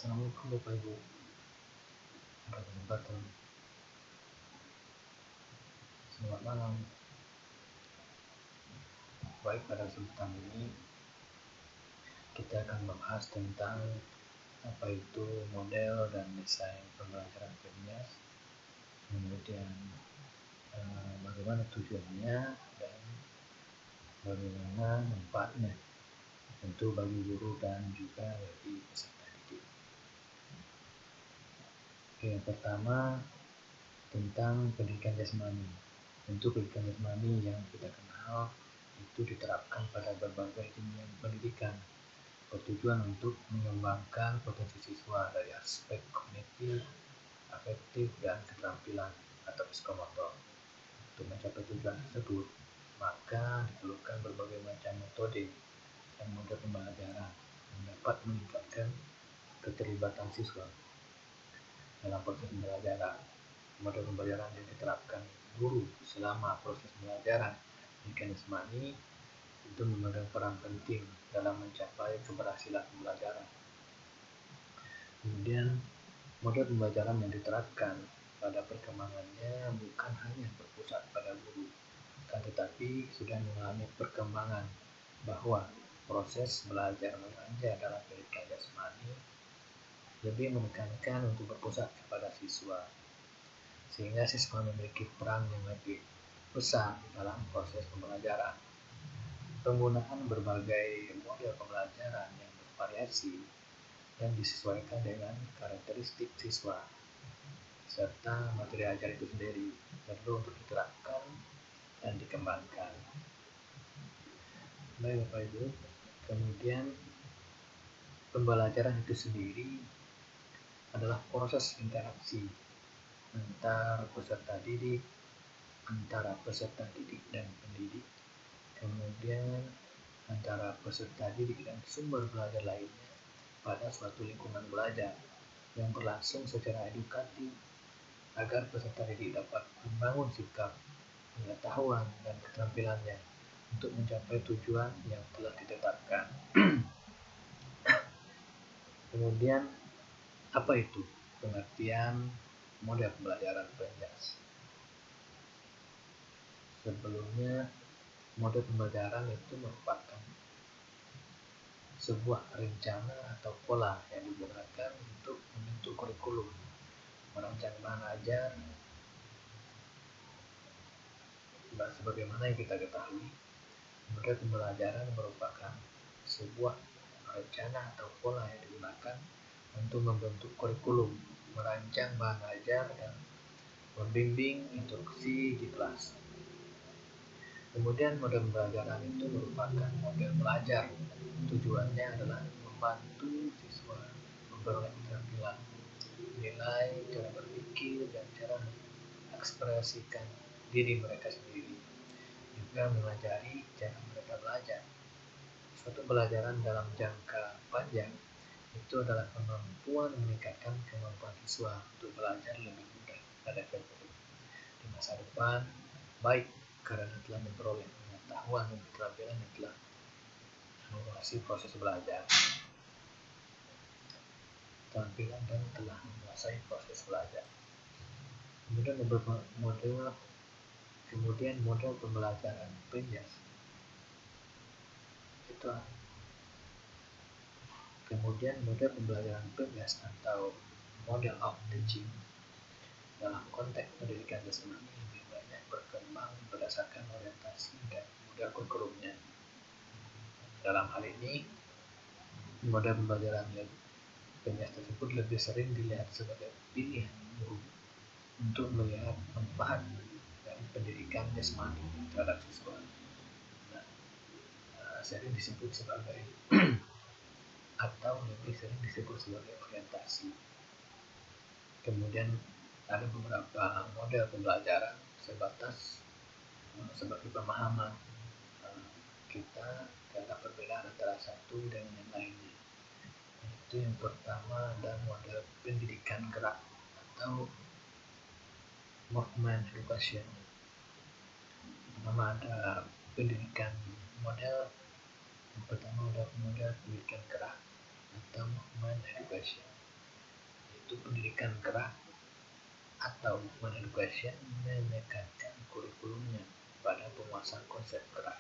Assalamualaikum Bapak Ibu. Pada kesempatan selamat malam. Baik, pada kesempatan ini kita akan membahas tentang apa itu model dan desain pembelajaran PNS, kemudian bagaimana tujuannya dan bagaimana manfaatnya tentu bagi guru dan juga bagi peserta didik. Oke, yang pertama tentang pendidikan jasmani. Tentu pendidikan jasmani yang kita kenal itu diterapkan pada berbagai jenjang pendidikan, bertujuan untuk mengembangkan potensi siswa dari aspek kognitif, afektif, dan keterampilan atau psikomotor. Untuk mencapai tujuan tersebut, maka diperlukan berbagai macam metode dan model pembelajaran yang dapat meningkatkan keterlibatan siswa dalam proses pembelajaran. Model pembelajaran yang diterapkan guru selama proses pembelajaran pendidikan jasmani itu memegang peran penting dalam mencapai keberhasilan pembelajaran. Kemudian, model pembelajaran yang diterapkan pada perkembangannya bukan hanya berpusat pada guru, tetapi sudah mengalami perkembangan bahwa proses belajar mengajar dalam pendidikan jasmani lebih menekankan untuk berpusat kepada siswa, sehingga siswa memiliki peran yang lebih besar dalam proses pembelajaran. Penggunaan berbagai model pembelajaran yang bervariasi dan disesuaikan dengan karakteristik siswa serta materi ajar itu sendiri perlu untuk diterapkan dan dikembangkan. Baik Bapak Ibu, kemudian pembelajaran itu sendiri adalah proses interaksi antara peserta didik, dan pendidik, kemudian antara peserta didik dan sumber belajar lainnya pada suatu lingkungan belajar yang berlangsung secara edukatif agar peserta didik dapat membangun sikap, pengetahuan, dan keterampilannya untuk mencapai tujuan yang telah ditetapkan. Kemudian, apa itu pengertian model pembelajaran PNS? Sebelumnya, model pembelajaran itu merupakan sebuah rencana atau pola yang digunakan untuk membentuk kurikulum, merancang bahan ajar. Sebagaimana yang kita ketahui, model pembelajaran merupakan sebuah rencana atau pola yang digunakan untuk membentuk kurikulum, merancang bahan ajar, dan membimbing instruksi di kelas. Kemudian model pembelajaran itu merupakan model belajar. Tujuannya adalah membantu siswa memperoleh keterampilan, nilai, cara berpikir, dan cara mengekspresikan diri mereka sendiri. Juga mengajari cara mereka belajar. Suatu pelajaran dalam jangka panjang itu adalah kemampuan meningkatkan kemampuan siswa untuk belajar lebih mudah dan efektif di masa depan, baik karena telah memperoleh pengetahuan dan keterampilan yang telah menguasai proses belajar. Keterampilan dan telah menguasai proses belajar. Kemudian model pembelajaran PNS itu. Kemudian model pembelajaran PNS atau model of teaching dalam konteks pendidikan jasmani lebih banyak berkembang berdasarkan orientasi dan model kurikulumnya. Dalam hal ini, model pembelajaran PNS tersebut lebih sering dilihat sebagai pilihan guru untuk melihat manfaat dari pendidikan jasmani terhadap siswa. Sering disebut sebagai atau lebih sering disebut sebagai orientasi. Kemudian ada beberapa model pembelajaran sebagai pemahaman kita terhadap perbedaan antara satu dengan yang lainnya. Itu yang pertama ada model pendidikan gerak atau movement education. Pertama ada pendidikan model. Yang pertama ada model pendidikan gerak atau movement education. untuk pendidikan gerak atau human education menekankan kurikulumnya pada penguasaan konsep gerak.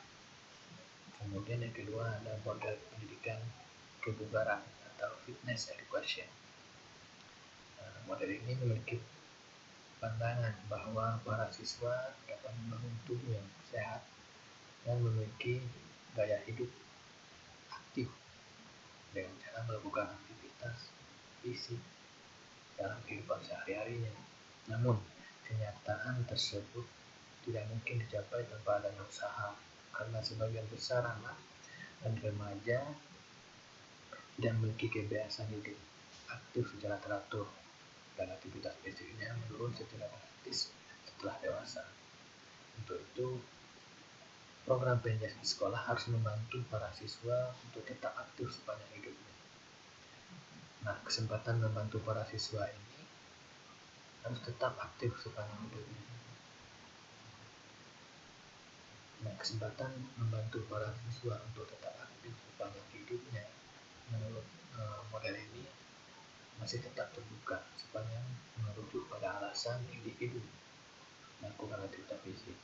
Kemudian yang kedua ada model pendidikan kebugaran atau fitness education. Model ini memiliki pandangan bahwa para siswa dapat membangun tubuh yang sehat dan memiliki gaya hidup aktif dengan cara melakukan aktivitas fisik dalam kehidupan sehari-harinya. Namun, kenyataan tersebut tidak mungkin dicapai tanpa adanya usaha, karena sebagian besar anak dan remaja tidak memiliki kebiasaan hidup aktif secara teratur, dan aktivitas fisiknya menurun secara drastis setelah dewasa. Untuk itu, program PNS di sekolah harus membantu para siswa untuk tetap aktif sepanjang hidupnya. Nah, kesempatan membantu para siswa ini harus tetap aktif sepanjang hidupnya. Nah, kesempatan membantu para siswa untuk tetap aktif sepanjang hidupnya menurut model ini masih tetap terbuka sepanjang merujuk pada alasan individu melakukan aktivitas fisik.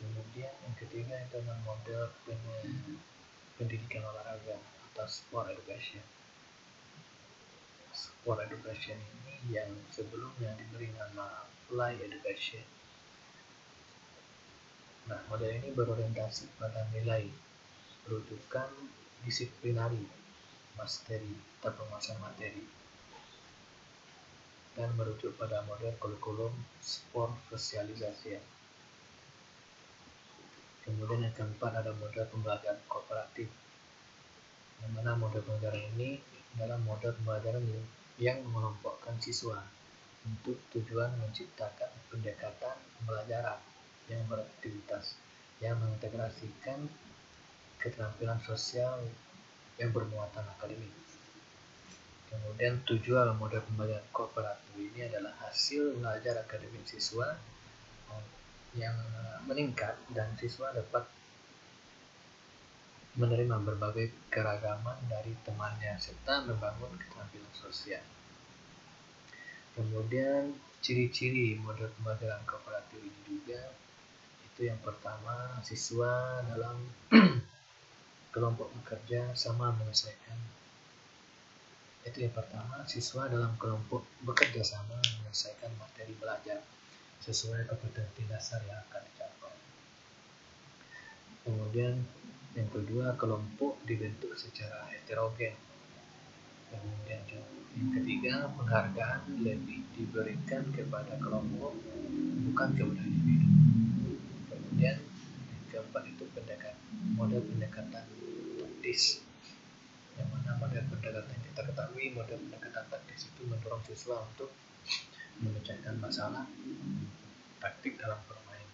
Kemudian yang ketiga adalah model pendidikan olahraga atau sport education. Sport education ini yang sebelumnya diberi nama play education. Nah, model ini berorientasi pada nilai, rujukan disiplinari, masteri atau penguasaan materi, dan merujuk pada model kurikulum sport sosialisasi. Kemudian yang keempat ada model pembelajaran kooperatif, yang mana model pembelajaran ini adalah model pembelajaran yang mengelompokkan siswa untuk tujuan menciptakan pendekatan pembelajaran yang beraktivitas, yang mengintegrasikan keterampilan sosial yang bermuatan akademik. Kemudian tujuan model pembelajaran kooperatif ini adalah hasil belajar akademik siswa yang meningkat dan siswa dapat menerima berbagai keragaman dari temannya serta membangun keterampilan sosial. Kemudian ciri-ciri model pembelajaran kooperatif ini juga itu yang pertama, siswa dalam kelompok bekerja sama menyelesaikan. Itu yang pertama, siswa dalam kelompok bekerja sama menyelesaikan materi belajar sesuai kompetensi dasar yang akan dicapai. Kemudian yang kedua, kelompok dibentuk secara heterogen. Kemudian yang ketiga, penghargaan lebih diberikan kepada kelompok bukan kepada individu. Kemudian yang keempat itu model pendekatan taktis, yang mana model pendekatan kita ketahui, model pendekatan taktis itu mendorong siswa untuk memecahkan masalah taktik dalam bermain.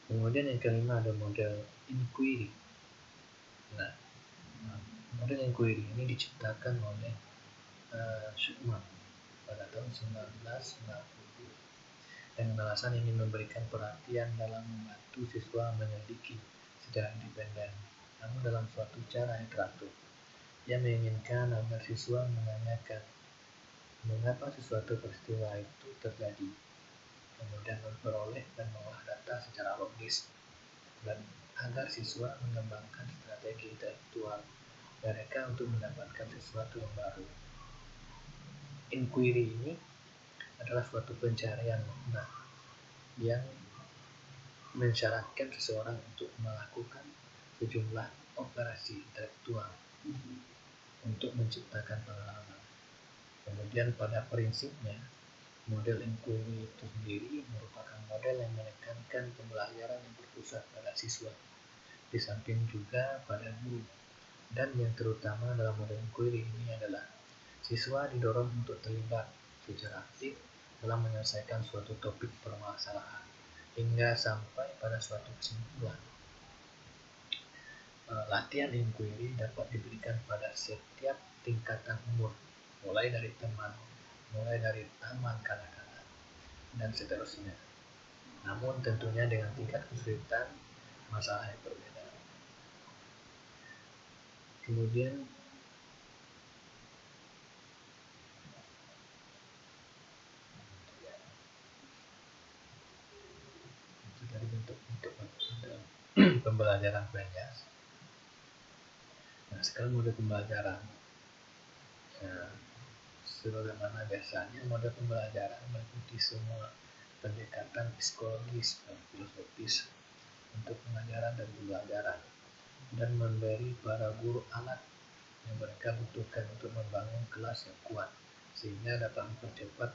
Kemudian yang kelima ada model inquiry. Nah, model inquiry ini diciptakan oleh Schumann pada tahun 1990 dengan alasan ingin memberikan perhatian dalam membantu siswa menyelidiki secara independen, namun dalam suatu cara yang teratur. Ia menginginkan agar siswa menanyakan mengapa sesuatu peristiwa itu terjadi, kemudian memperoleh dan mengolah data secara logis, dan agar siswa mengembangkan strategi intelektual mereka untuk mendapatkan sesuatu yang baru. Inquiry ini adalah suatu pencarian makna yang mensyaratkan seseorang untuk melakukan sejumlah operasi intelektual untuk menciptakan pengalaman. Kemudian pada prinsipnya, model inquiry itu sendiri merupakan model yang menekankan pembelajaran yang berpusat pada siswa, di samping juga pada guru. Dan yang terutama dalam model inquiry ini adalah siswa didorong untuk terlibat secara aktif dalam menyelesaikan suatu topik permasalahan hingga sampai pada suatu kesimpulan. Latihan inquiry dapat diberikan pada setiap tingkatan umur, mulai dari taman kanak-kanak dan seterusnya. Namun tentunya dengan tingkat kesulitan masalah yang berbeda. Kemudian pembelajaran penjas. Nah, sekarang model pembelajaran. Nah, sebagaimana biasanya model pembelajaran meliputi semua pendekatan psikologis dan filosofis untuk pengajaran dan pembelajaran, dan memberi para guru alat yang mereka butuhkan untuk membangun kelas yang kuat sehingga dapat mempercepat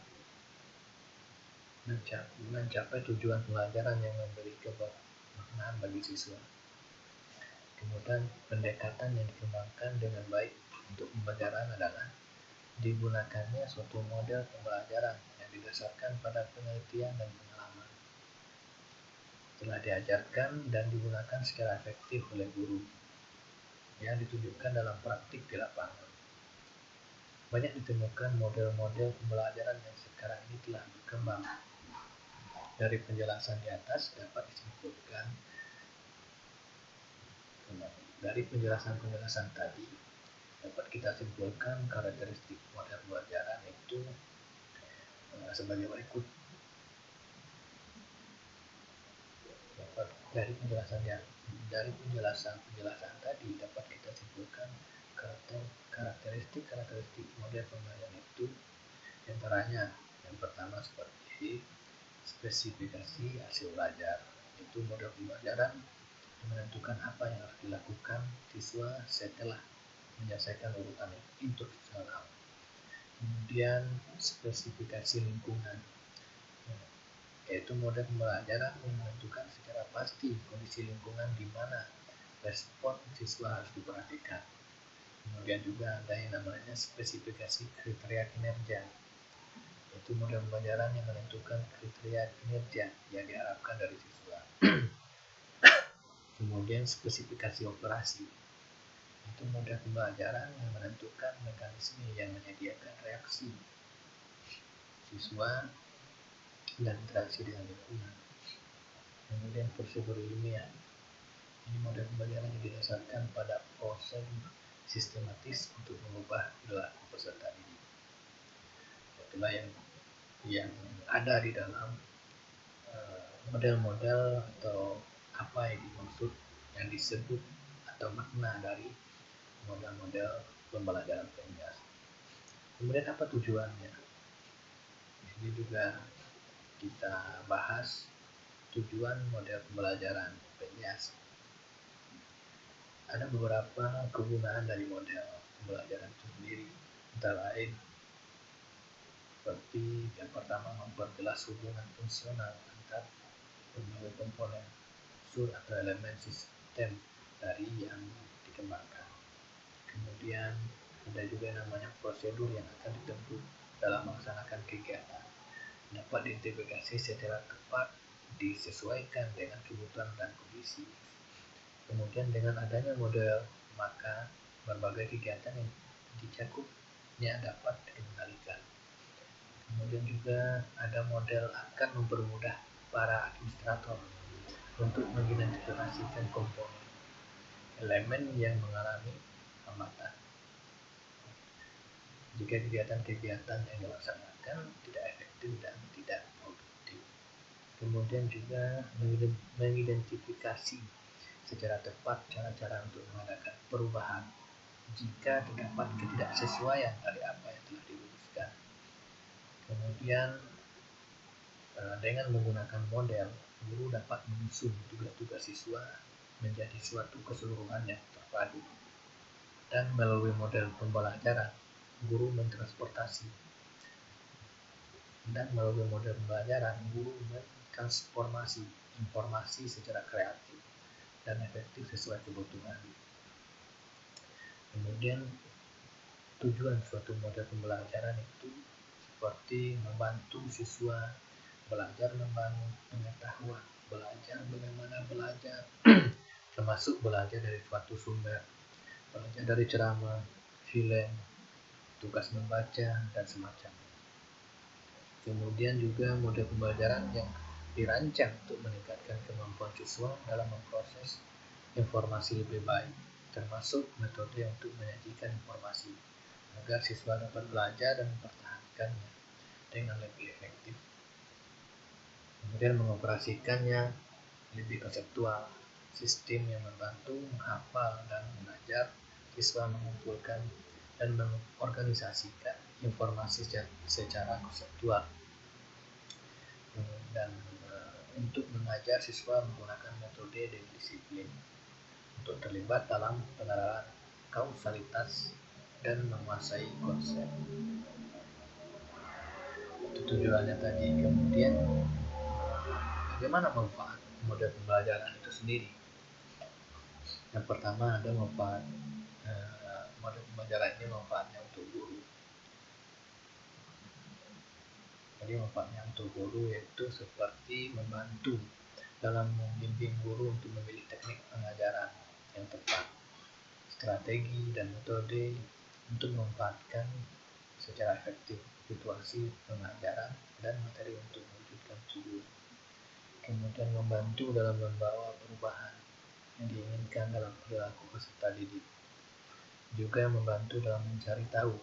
mencapai tujuan pembelajaran yang memberi kebermaknaan bagi siswa. Kemudian pendekatan yang dikembangkan dengan baik untuk pembelajaran adalah digunakannya suatu model pembelajaran yang didasarkan pada penelitian dan pengalaman, telah diajarkan dan digunakan secara efektif oleh guru, yang ditunjukkan dalam praktik di lapangan. Banyak ditemukan model-model pembelajaran yang sekarang ini telah berkembang. Dari penjelasan di atas dapat disimpulkan, dari penjelasan-penjelasan tadi dapat kita simpulkan karakteristik model pembelajaran itu sebagai berikut. Dari penjelasan tadi dapat kita simpulkan karakteristik model pembelajaran itu, antaranya yang pertama seperti spesifikasi hasil belajar, itu model pembelajaran menentukan apa yang harus dilakukan siswa setelah menyelesaikan urutan instruksional. Kemudian spesifikasi lingkungan, yaitu model pembelajaran yang menentukan secara pasti kondisi lingkungan di mana respon siswa harus diperhatikan. Kemudian juga ada yang namanya spesifikasi kriteria kinerja, yaitu model pembelajaran yang menentukan kriteria kinerja yang diharapkan dari siswa. Kemudian spesifikasi operasi, itu model pembelajaran yang menentukan mekanisme yang menyediakan reaksi siswa dan interaksi dengan lingkungan. Kemudian prosedur ilmiah, ini model pembelajaran yang didasarkan pada proses sistematis untuk mengubah perilaku peserta didik. Itulah yang ada di dalam model-model atau apa yang dimaksud, yang disebut atau makna dari model-model pembelajaran penjas. Kemudian apa tujuannya? Ini juga kita bahas tujuan model pembelajaran penjas. Ada beberapa kegunaan dari model pembelajaran itu sendiri, antara lain seperti yang pertama, memperjelas hubungan fungsional antar berbagai komponen unsur atau elemen sistem dari yang dikembangkan. Kemudian ada juga namanya prosedur yang akan ditempuh dalam melaksanakan kegiatan, dapat diintegrasi secara tepat disesuaikan dengan kebutuhan dan kondisi. Kemudian dengan adanya model, maka berbagai kegiatan yang dicakupnya dapat dikendalikan. Kemudian juga ada model akan mempermudah para administrator untuk mengidentifikasikan komponen elemen yang mengalami hambatan jika kegiatan-kegiatan yang dilaksanakan tidak efektif dan tidak produktif. Kemudian juga mengidentifikasi secara tepat cara-cara untuk mengadakan perubahan jika terdapat ketidaksesuaian dari apa yang telah dirumuskan. Kemudian dengan menggunakan model, guru dapat menyusun tugas-tugas siswa menjadi suatu keseluruhan yang terpadu. Dan melalui model pembelajaran, guru mentransformasi informasi secara kreatif dan efektif sesuai kebutuhan. Kemudian tujuan suatu model pembelajaran itu seperti membantu siswa belajar membangun pengetahuan, belajar bagaimana belajar, termasuk belajar dari suatu sumber, belajar dari ceramah, film, tugas membaca, dan semacamnya. Kemudian juga model pembelajaran yang dirancang untuk meningkatkan kemampuan siswa dalam memproses informasi lebih baik, termasuk metode untuk menyajikan informasi agar siswa dapat belajar dan mempertahankannya dengan lebih efektif. Kemudian mengoperasikannya lebih konseptual, sistem yang membantu menghafal dan mengajar siswa mengumpulkan dan mengorganisasikan informasi secara konseptual. Dan untuk mengajar siswa menggunakan metode dengan disiplin untuk terlibat dalam penerapan kausalitas dan menguasai konsep. Itu tujuannya tadi. Kemudian bagaimana manfaat model pembelajaran itu sendiri? Yang pertama ada manfaat model pembelajaran ini manfaatnya untuk guru. Jadi manfaatnya untuk guru yaitu seperti membantu dalam membimbing guru untuk memilih teknik pengajaran yang tepat, strategi dan metode untuk memanfaatkan secara efektif situasi pengajaran dan materi untuk mewujudkan tujuan. Kemudian membantu dalam membawa perubahan yang diinginkan dalam perilaku peserta didik. Juga membantu dalam mencari tahu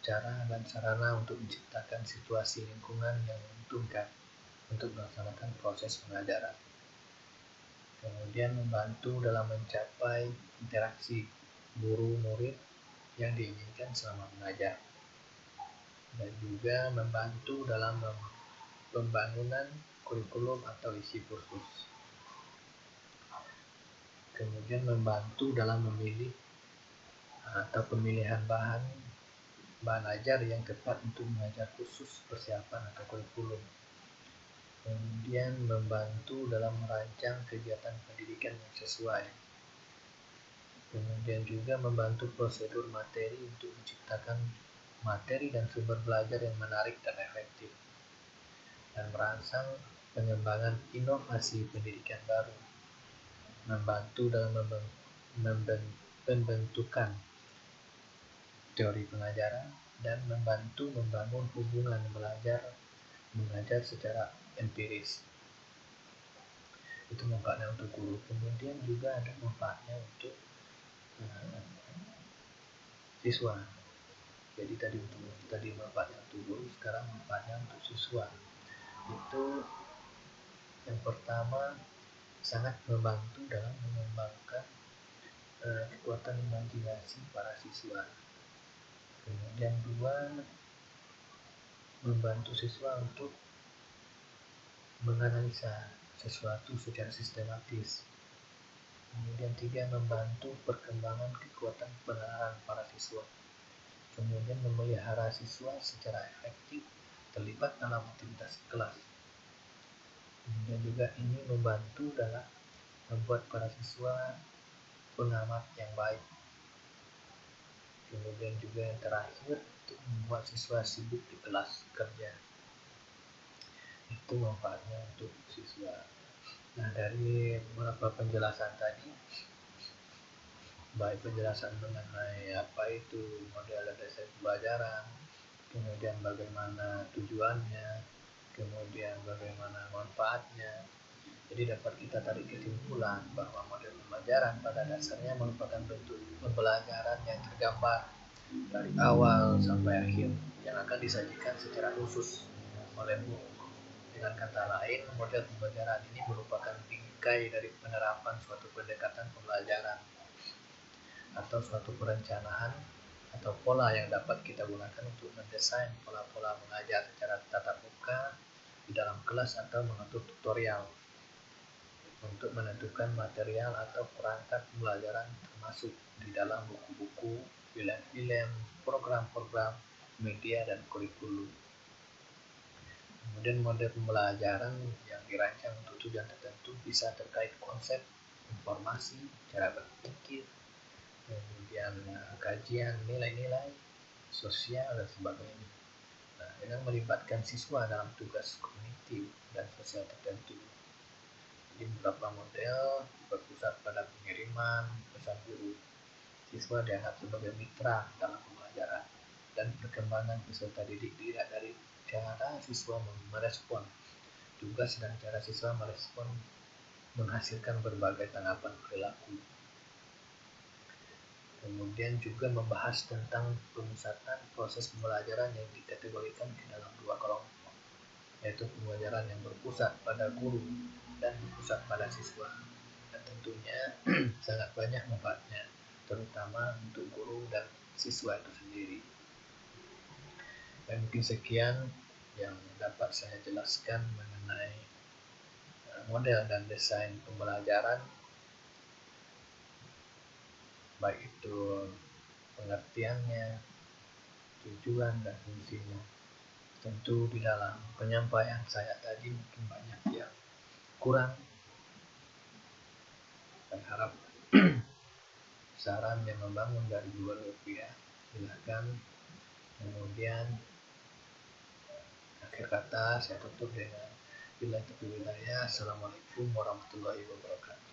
cara dan sarana untuk menciptakan situasi lingkungan yang menguntungkan untuk melaksanakan proses pengajaran. Kemudian membantu dalam mencapai interaksi guru-murid yang diinginkan selama mengajar. Dan juga membantu dalam pembangunan kurikulum atau isi kursus. Kemudian membantu dalam memilih atau pemilihan bahan ajar yang tepat untuk mengajar khusus persiapan atau kurikulum. Kemudian membantu dalam merancang kegiatan pendidikan yang sesuai. Kemudian juga membantu prosedur materi untuk menciptakan materi dan sumber belajar yang menarik dan efektif. Dan merangsang pengembangan inovasi pendidikan baru. Membantu dalam pembentukan teori pengajaran dan membantu membangun hubungan mengajar secara empiris. Itu manfaatnya untuk guru. Kemudian juga ada manfaatnya untuk siswa. Jadi tadi manfaatnya untuk guru, sekarang manfaatnya untuk siswa. Itu yang pertama sangat membantu dalam mengembangkan kekuatan imajinasi para siswa. Kemudian dua, membantu siswa untuk menganalisa sesuatu secara sistematis. Kemudian tiga, membantu perkembangan kekuatan penalaran para siswa. Kemudian memelihara siswa secara efektif terlibat dalam aktivitas kelas. Kemudian juga ini membantu dalam membuat para siswa pengamat yang baik. Kemudian juga yang terakhir untuk membuat siswa sibuk di kelas kerja. Itu manfaatnya untuk siswa. Nah, dari beberapa penjelasan tadi, baik penjelasan mengenai apa itu model dan desain pembelajaran, kemudian bagaimana tujuannya, kemudian bagaimana manfaatnya. Jadi dapat kita tarik kesimpulan bahwa model pembelajaran pada dasarnya merupakan bentuk pembelajaran yang tergambar dari awal sampai akhir yang akan disajikan secara khusus oleh guru. Dengan kata lain, model pembelajaran ini merupakan bingkai dari penerapan suatu pendekatan pembelajaran atau suatu perencanaan atau pola yang dapat kita gunakan untuk mendesain pola-pola mengajar secara tatap muka di dalam kelas atau mengatur tutorial untuk menentukan material atau perangkat pembelajaran termasuk di dalam buku-buku, film-film, program-program, media, dan kurikulum. Kemudian model pembelajaran yang dirancang untuk tujuan tertentu bisa terkait konsep, informasi, cara berpikir, kemudian kajian nilai-nilai, sosial, dan sebagainya. Nah, dengan melibatkan siswa dalam tugas kognitif dan sosial tertentu. Jadi beberapa model berpusat pada pengiriman pesan guru. Siswa dianggap sebagai mitra dalam pembelajaran dan perkembangan peserta didik dilihat dari cara siswa merespon tugas dan cara siswa merespon menghasilkan berbagai tanggapan perilaku. Kemudian juga membahas tentang pemusatan proses pembelajaran yang dikategorikan ke dalam dua kelompok, yaitu pembelajaran yang berpusat pada guru dan berpusat pada siswa. Dan tentunya sangat banyak manfaatnya, terutama untuk guru dan siswa itu sendiri. Dan mungkin sekian yang dapat saya jelaskan mengenai model dan desain pembelajaran, baik itu pengertiannya, tujuan dan fungsinya. Tentu di dalam penyampaian saya tadi mungkin banyak yang kurang. Saya harap saran yang membangun dari dua rupiah. Silakan. Kemudian akhir kata saya tutup dengan bila itu wilayah. Assalamualaikum warahmatullahi wabarakatuh.